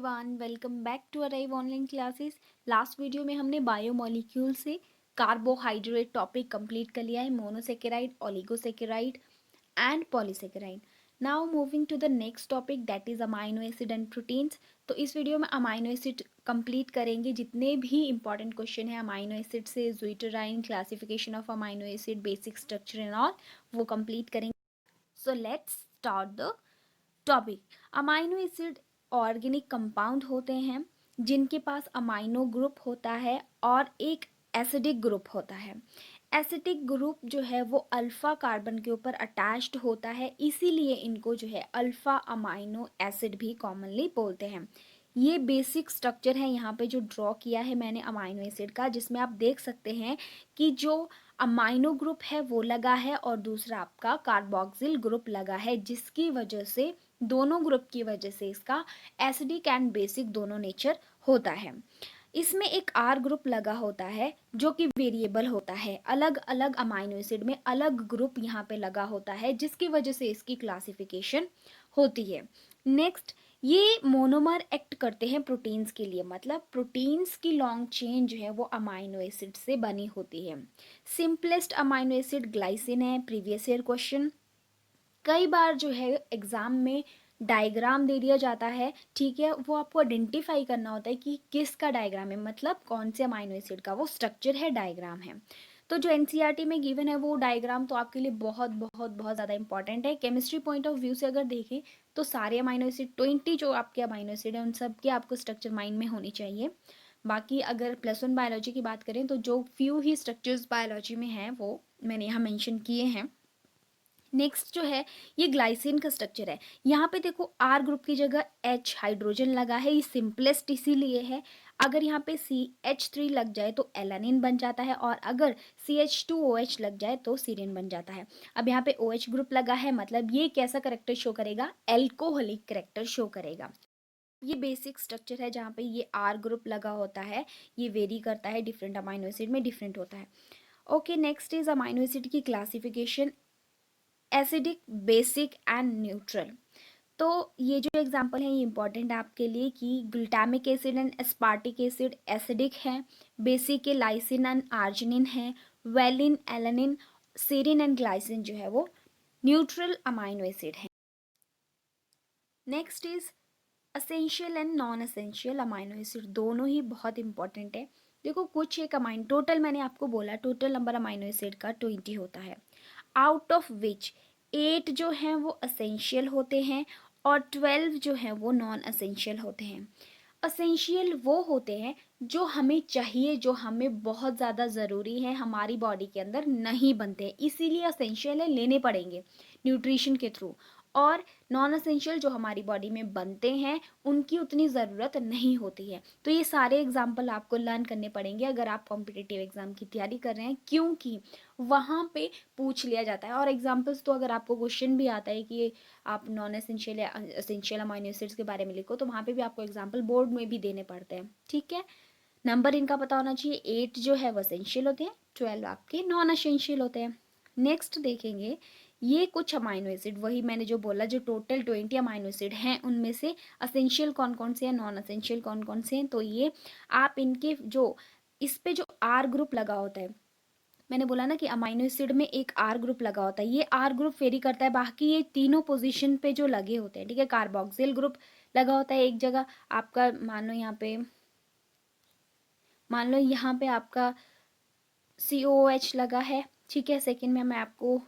Everyone, welcome back to arrive online classes. Last video में हमने biomolecule से carbohydrate topic complete कर लिया है, monosaccharide, oligosaccharide and polysaccharide. Now moving to the next topic that is amino acid and proteins. तो इस video में amino acid complete करेंगे, जितने भी इंपॉर्टेंट क्वेश्चन है अमाइनो एसिड से, ज़्विटराइन, classification of amino acid, basic structure and all, वो complete करेंगे। So let's start the topic. Amino acid organic compound होते हैं जिनके पास अमाइनो ग्रुप होता है और एक एसिडिक ग्रुप होता है। एसिडिक ग्रुप जो है वो अल्फा कार्बन के ऊपर अटैच्ड होता है, इसीलिए इनको जो है अल्फा अमाइनो एसिड भी कॉमनली बोलते हैं। ये बेसिक स्ट्रक्चर है यहाँ पे जो ड्रॉ किया है मैंने अमाइनो एसिड का, जिसमें आप देख सकते हैं कि जो अमाइनो ग्रुप है वो लगा है और दूसरा आपका कार्बोक्सिल ग्रुप लगा है, जिसकी वजह से दोनों ग्रुप की वजह से इसका एसिडिक एंड बेसिक दोनों नेचर होता है। इसमें एक आर ग्रुप लगा होता है जो कि वेरिएबल होता है, अलग अलग अमाइनो एसिड में अलग ग्रुप यहाँ पे लगा होता है, जिसकी वजह से इसकी क्लासिफिकेशन होती है। नेक्स्ट, ये मोनोमर एक्ट करते हैं प्रोटीन्स के लिए, मतलब प्रोटीन्स की लॉन्ग चेन जो है वो अमाइनो एसिड से बनी होती है। सिंपलेस्ट अमाइनो एसिड ग्लाइसिन है, प्रीवियस ईयर क्वेश्चन। कई बार जो है एग्जाम में डायग्राम दे दिया जाता है, ठीक है, वो आपको आइडेंटिफाई करना होता है कि किसका डायग्राम है, मतलब कौन से अमाइनो एसिड का वो स्ट्रक्चर है, डायग्राम है। तो जो एनसीईआरटी में गिवन है वो डायग्राम तो आपके लिए बहुत बहुत बहुत ज़्यादा इंपॉर्टेंट है। केमिस्ट्री पॉइंट ऑफ व्यू से अगर देखें तो सारे अमाइनो एसिड 20 जो आपके अमाइनो एसिड है उन सब के आपको स्ट्रक्चर माइंड में होनी चाहिए। बाकी अगर +1 बायोलॉजी की बात करें तो जो फ्यू ही स्ट्रक्चर्स बायोलॉजी में हैं वो मैंने यहाँ मेंशन किए हैं। नेक्स्ट जो है ये ग्लाइसिन का स्ट्रक्चर है। यहाँ पे देखो आर ग्रुप की जगह H हाइड्रोजन लगा है, ये सिंपलेस्ट इसीलिए है। अगर यहाँ पे CH3 लग जाए तो एलानिन बन जाता है, और अगर CH2OH लग जाए तो सीरिन बन जाता है। अब यहाँ पे OH ग्रुप लगा है, मतलब ये कैसा करेक्टर शो करेगा, एल्कोहलिक करेक्टर शो करेगा। ये बेसिक स्ट्रक्चर है जहाँ पे ये आर ग्रुप लगा होता है, ये वेरी करता है, डिफरेंट अमाइनो एसिड में डिफरेंट होता है। Okay, next is amino acid की classification, acidic, basic and neutral. तो ये जो एग्जांपल है ये इंपॉर्टेंट है आपके लिए कि glutamic acid and aspartic acid acidic है, बेसिक के लाइसिन एंड आर्जिनिन है, valine, alanine, serine and glycine जो है वो न्यूट्रल अमाइनो एसिड है। Next is essential and non essential amino acid, दोनों ही बहुत इंपॉर्टेंट है। देखो कुछ एक अमाइनो, टोटल मैंने आपको बोला टोटल नंबर अमाइनो एसिड का 20 होता है, आउट ऑफ विच 8 जो हैं वो असेंशियल होते हैं और 12 जो हैं वो नॉन असेंशियल होते हैं। असेंशियल वो होते हैं जो हमें चाहिए, जो हमें बहुत ज़्यादा ज़रूरी है, हमारी बॉडी के अंदर नहीं बनते, इसीलिए असेंशियल है, लेने पड़ेंगे न्यूट्रिशन के थ्रू। और नॉन असेंशियल जो हमारी बॉडी में बनते हैं उनकी उतनी ज़रूरत नहीं होती है। तो ये सारे एग्जाम्पल आपको लर्न करने पड़ेंगे अगर आप कॉम्पिटिटिव एग्ज़ाम की तैयारी कर रहे हैं, क्योंकि वहाँ पे पूछ लिया जाता है। और एग्जाम्पल्स तो अगर आपको क्वेश्चन भी आता है कि आप नॉन एसेंशियल या एसेंशियल अमाइनो एसिड्स के बारे में लिखो, तो वहाँ पे भी आपको एग्जाम्पल बोर्ड में भी देने पड़ते हैं, ठीक है। नंबर इनका पता होना चाहिए, 8 जो है वो असेंशियल होते हैं, 12 आपके नॉन असेंशियल होते हैं। नेक्स्ट देखेंगे, ये कुछ अमाइनो एसिड, वही मैंने जो बोला, जो टोटल 20 अमाइनो एसिड हैं उनमें से असेंशियल कौन कौन से हैं, नॉन असेंशियल कौन कौन से हैं। तो ये आप इनके जो इस पे जो आर ग्रुप लगा होता है, मैंने बोला ना कि अमाइनो एसिड में एक आर ग्रुप लगा होता है, ये आर ग्रुप वेरी करता है, बाकी ये तीनों पोजीशन पे जो लगे होते हैं, ठीक है। कार्बोक्सिल ग्रुप लगा होता है एक जगह आपका, मान लो यहाँ पे आपका COOH लगा है, ठीक है। सेकेंड में मैं आपको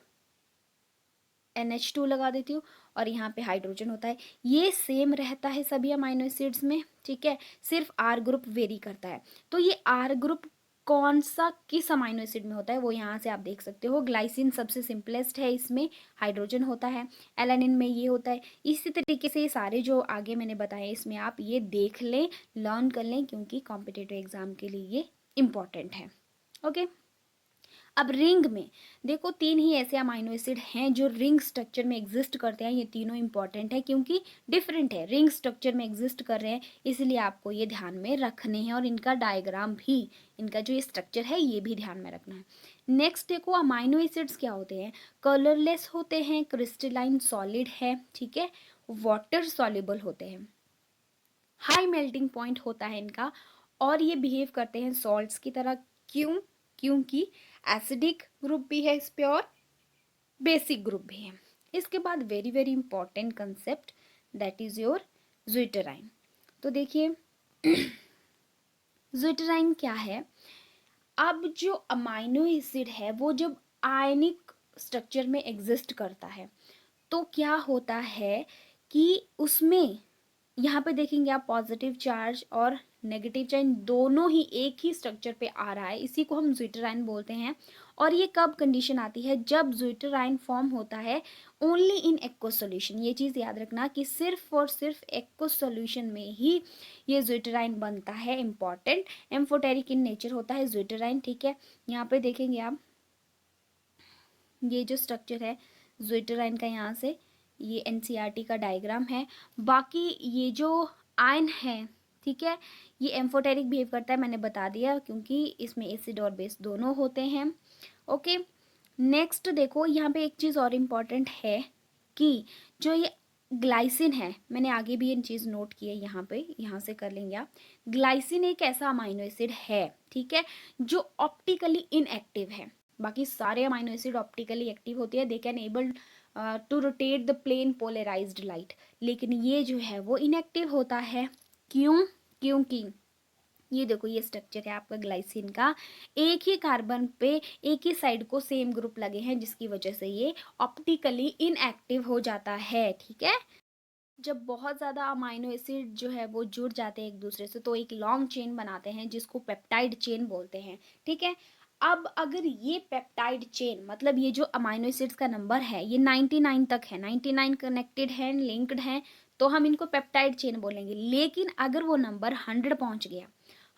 NH2 लगा देती हूँ और यहाँ पे हाइड्रोजन होता है, ये सेम रहता है सभी अमाइनो एसिड्स में, ठीक है। सिर्फ आर ग्रुप वेरी करता है। तो ये आर ग्रुप कौन सा किस अमाइनो एसिड में होता है वो यहाँ से आप देख सकते हो। ग्लाइसिन सबसे सिंपलेस्ट है, इसमें हाइड्रोजन होता है, एलानिन में ये होता है। इसी तरीके से सारे जो आगे मैंने बताए इसमें आप ये देख लें, लर्न कर लें, क्योंकि कॉम्पिटिटिव एग्जाम के लिए ये इम्पॉर्टेंट है। ओके, अब रिंग में देखो 3 ही ऐसे अमाइनो एसिड हैं जो रिंग स्ट्रक्चर में एग्जिस्ट करते हैं, ये तीनों इंपॉर्टेंट है क्योंकि डिफरेंट है, रिंग स्ट्रक्चर में एग्जिस्ट कर रहे हैं, इसलिए आपको ये ध्यान में रखने हैं, और इनका डायग्राम भी, इनका जो ये स्ट्रक्चर है ये भी ध्यान में रखना है। नेक्स्ट देखो अमाइनो एसिड्स क्या होते हैं, कलरलेस होते हैं, क्रिस्टलाइन सॉलिड है, ठीक है, वाटर सॉल्युबल होते हैं, हाई मेल्टिंग पॉइंट होता है इनका, और ये बिहेव करते हैं सॉल्ट्स की तरह। क्यों? क्योंकि एसिडिक ग्रुप भी है इस पे और बेसिक ग्रुप भी है। इसके बाद very very important concept, that is your ज्विटराइन। तो देखिए ज्विटराइन क्या है? अब जो अमाइनो एसिड है वो जब आयनिक स्ट्रक्चर में एग्जिस्ट करता है तो क्या होता है कि उसमें, यहाँ पे देखेंगे आप, पॉजिटिव चार्ज और नेगेटिव चार्ज दोनों ही एक ही स्ट्रक्चर पे आ रहा है, इसी को हम ज्विटराइन बोलते हैं। और ये कब कंडीशन आती है? जब ज्विटराइन फॉर्म होता है ओनली इन एक्वस सॉल्यूशन। ये चीज़ याद रखना कि सिर्फ और सिर्फ एक्वस सॉल्यूशन में ही ये ज्विटराइन बनता है। इंपॉर्टेंट, एम्फोटेरिक इन नेचर होता है ज्विटराइन, ठीक है। यहाँ पे देखेंगे आप, ये जो स्ट्रक्चर है ज्विटराइन का, यहाँ से ये एनसीईआरटी का डायग्राम है। बाकी ये जो आयन है, ठीक है, ये एम्फोटेरिक बिहेव करता है, मैंने बता दिया, क्योंकि इसमें एसिड और बेस दोनों होते हैं। ओके, नेक्स्ट देखो, यहाँ पे एक चीज़ और इम्पॉर्टेंट है कि जो ये ग्लाइसिन है, मैंने आगे भी ये चीज़ नोट की है, यहाँ पे, यहाँ से कर लेंगे आप। ग्लाइसिन एक ऐसा अमाइनो एसिड है, ठीक है, जो ऑप्टिकली इनएक्टिव है। बाकी सारे अमाइनो एसिड ऑप्टिकली एक्टिव होती है, they can able to rotate the plane polarised light, लेकिन ये जो है वो इनएक्टिव होता है। क्यों? क्योंकि ये देखो, ये स्ट्रक्चर है आपका ग्लाइसिन का, एक ही कार्बन पे एक ही साइड को सेम ग्रुप लगे हैं, जिसकी वजह से ये ऑप्टिकली इनएक्टिव हो जाता है, ठीक है। जब बहुत ज़्यादा अमाइनो एसिड जो है वो जुड़ जाते हैं एक दूसरे से तो एक लॉन्ग चेन बनाते हैं, जिसको पेप्टाइड चेन बोलते हैं, ठीक है। अब अगर ये पेप्टाइड चेन, मतलब ये जो अमाइनो एसिड्स का नंबर है ये 99 तक है, 99 कनेक्टेड हैं, लिंक्ड हैं, तो हम इनको पेप्टाइड चेन बोलेंगे। लेकिन अगर वो नंबर 100 पहुंच गया,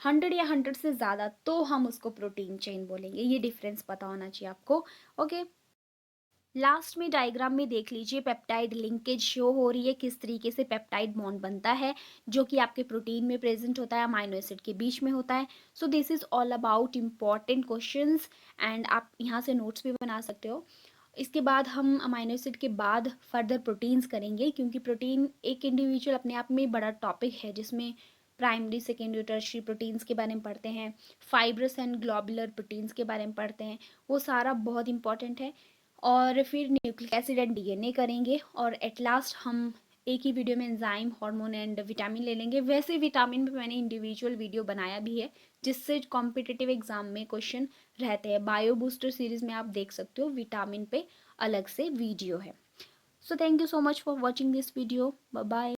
100 या 100 से ज़्यादा, तो हम उसको प्रोटीन चेन बोलेंगे। ये डिफरेंस पता होना चाहिए आपको। ओके, लास्ट में डायग्राम में देख लीजिए, पेप्टाइड लिंकेज शो हो रही है, किस तरीके से पेप्टाइड बॉन्ड बनता है, जो कि आपके प्रोटीन में प्रेजेंट होता है, अमाइनो एसिड के बीच में होता है। So this is all about important questions, and आप यहाँ से नोट्स भी बना सकते हो। इसके बाद हम अमाइनो एसिड के बाद फर्दर प्रोटीन्स करेंगे, क्योंकि प्रोटीन एक इंडिविजुअल अपने आप में बड़ा टॉपिक है, जिसमें प्राइमरी, सेकेंडरी, टर्शियरी प्रोटीन्स के बारे में पढ़ते हैं, फाइब्रस एंड ग्लोबुलर प्रोटीन्स के बारे में पढ़ते हैं, वो सारा बहुत इंपॉर्टेंट है। और फिर न्यूक्लिक एसिड एंड डीएनए करेंगे, और एट लास्ट हम एक ही वीडियो में एंजाइम, हार्मोन एंड विटामिन ले लेंगे। वैसे विटामिन पे मैंने इंडिविजुअल वीडियो बनाया भी है, जिससे कॉम्पिटिटिव एग्जाम में क्वेश्चन रहते हैं। बायो बूस्टर सीरीज में आप देख सकते हो, विटामिन पे अलग से वीडियो है। So thank you so much for watching this video. Bye bye.